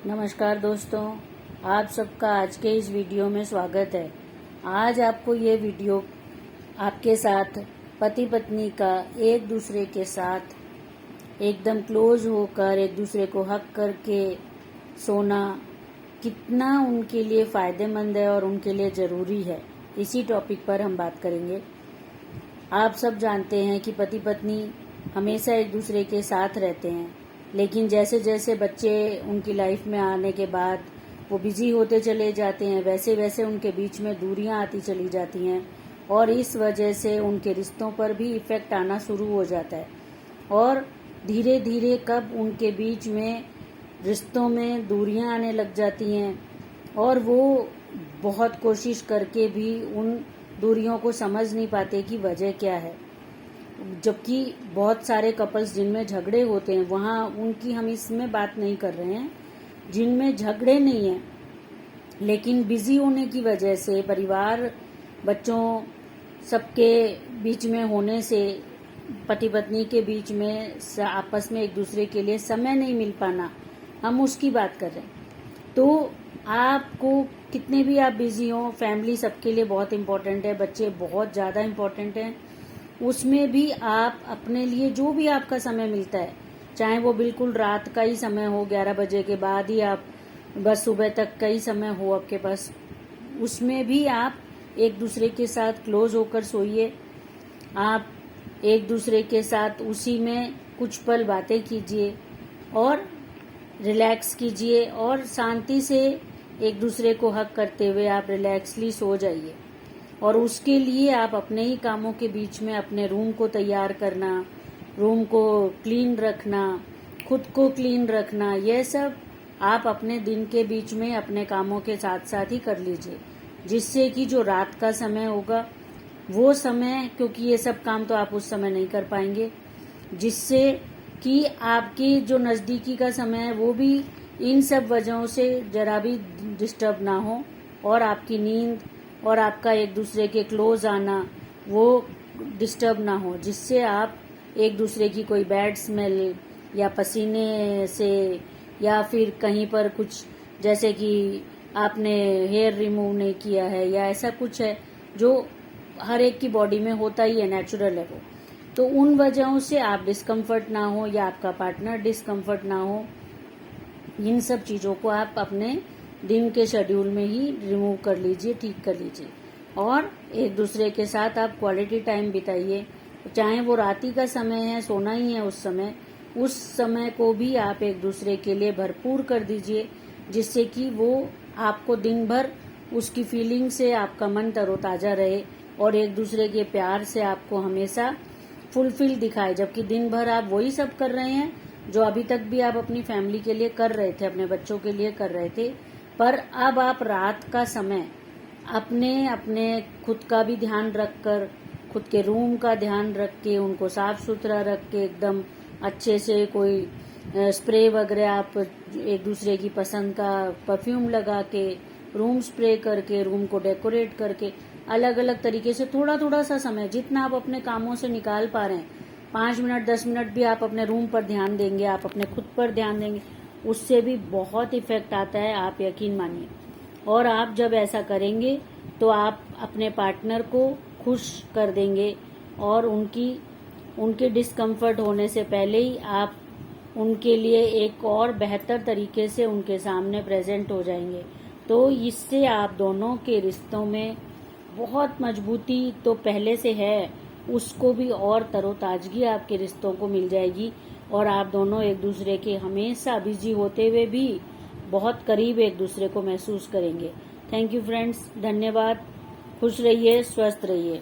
नमस्कार दोस्तों, आप सबका आज के इस वीडियो में स्वागत है। आज आपको ये वीडियो आपके साथ पति पत्नी का एक दूसरे के साथ एकदम क्लोज होकर एक दूसरे को हक करके सोना कितना उनके लिए फ़ायदेमंद है और उनके लिए ज़रूरी है, इसी टॉपिक पर हम बात करेंगे। आप सब जानते हैं कि पति पत्नी हमेशा एक दूसरे के साथ रहते हैं, लेकिन जैसे जैसे बच्चे उनकी लाइफ में आने के बाद वो बिजी होते चले जाते हैं, वैसे वैसे उनके बीच में दूरियां आती चली जाती हैं और इस वजह से उनके रिश्तों पर भी इफ़ेक्ट आना शुरू हो जाता है। और धीरे धीरे कब उनके बीच में रिश्तों में दूरियां आने लग जाती हैं और वो बहुत कोशिश करके भी उन दूरियों को समझ नहीं पाते कि वजह क्या है। जबकि बहुत सारे कपल्स जिनमें झगड़े होते हैं, वहाँ उनकी हम इसमें बात नहीं कर रहे हैं जिनमें झगड़े नहीं हैं, लेकिन बिजी होने की वजह से परिवार, बच्चों सबके बीच में होने से पति पत्नी के बीच में आपस में एक दूसरे के लिए समय नहीं मिल पाना, हम उसकी बात कर रहे हैं। तो आपको कितने भी आप बिजी हों, फैमिली सबके लिए बहुत इम्पोर्टेंट है, बच्चे बहुत ज़्यादा इम्पोर्टेंट हैं, उसमें भी आप अपने लिए जो भी आपका समय मिलता है, चाहे वो बिल्कुल रात का ही समय हो, 11 बजे के बाद ही आप बस सुबह तक का ही समय हो आपके पास, उसमें भी आप एक दूसरे के साथ क्लोज होकर सोइए। आप एक दूसरे के साथ उसी में कुछ पल बातें कीजिए और रिलैक्स कीजिए और शांति से एक दूसरे को हक करते हुए आप रिलैक्सली सो जाइए। और उसके लिए आप अपने ही कामों के बीच में अपने रूम को तैयार करना, रूम को क्लीन रखना, खुद को क्लीन रखना, यह सब आप अपने दिन के बीच में अपने कामों के साथ साथ ही कर लीजिए, जिससे कि जो रात का समय होगा वो समय, क्योंकि ये सब काम तो आप उस समय नहीं कर पाएंगे, जिससे कि आपकी जो नज़दीकी का समय है वो भी इन सब वजहों से जरा भी डिस्टर्ब ना हो और आपकी नींद और आपका एक दूसरे के क्लोज आना वो डिस्टर्ब ना हो, जिससे आप एक दूसरे की कोई बैड स्मेल या पसीने से या फिर कहीं पर कुछ, जैसे कि आपने हेयर रिमूव नहीं किया है या ऐसा कुछ है जो हर एक की बॉडी में होता ही है, नेचुरल है वो, तो उन वजहों से आप डिस्कम्फर्ट ना हो या आपका पार्टनर डिस्कम्फर्ट ना हो। इन सब चीज़ों को आप अपने दिन के शेड्यूल में ही रिमूव कर लीजिए, ठीक कर लीजिए और एक दूसरे के साथ आप क्वालिटी टाइम बिताइए। चाहे वो रात ही का समय है, सोना ही है, उस समय को भी आप एक दूसरे के लिए भरपूर कर दीजिए, जिससे कि वो आपको दिन भर उसकी फीलिंग से आपका मन तरोताज़ा रहे और एक दूसरे के प्यार से आपको हमेशा फुलफिल दिखाए। जबकि दिन भर आप वही सब कर रहे हैं जो अभी तक भी आप अपनी फैमिली के लिए कर रहे थे, अपने बच्चों के लिए कर रहे थे, पर अब आप रात का समय अपने खुद का भी ध्यान रखकर, खुद के रूम का ध्यान रख के, उनको साफ सुथरा रख के, एकदम अच्छे से कोई स्प्रे वगैरह आप एक दूसरे की पसंद का परफ्यूम लगा के, रूम स्प्रे करके, रूम को डेकोरेट करके, अलग अलग तरीके से थोड़ा थोड़ा सा समय जितना आप अपने कामों से निकाल पा रहे हैं, 5 मिनट 10 मिनट भी आप अपने रूम पर ध्यान देंगे, आप अपने खुद पर ध्यान देंगे, उससे भी बहुत इफेक्ट आता है, आप यकीन मानिए। और आप जब ऐसा करेंगे तो आप अपने पार्टनर को खुश कर देंगे और उनके डिस्कम्फर्ट होने से पहले ही आप उनके लिए एक और बेहतर तरीके से उनके सामने प्रेजेंट हो जाएंगे। तो इससे आप दोनों के रिश्तों में बहुत मजबूती तो पहले से है, उसको भी और तरोताजगी आपके रिश्तों को मिल जाएगी और आप दोनों एक दूसरे के हमेशा बिजी होते हुए भी बहुत करीब एक दूसरे को महसूस करेंगे। थैंक यू फ्रेंड्स, धन्यवाद, खुश रहिए, स्वस्थ रहिए।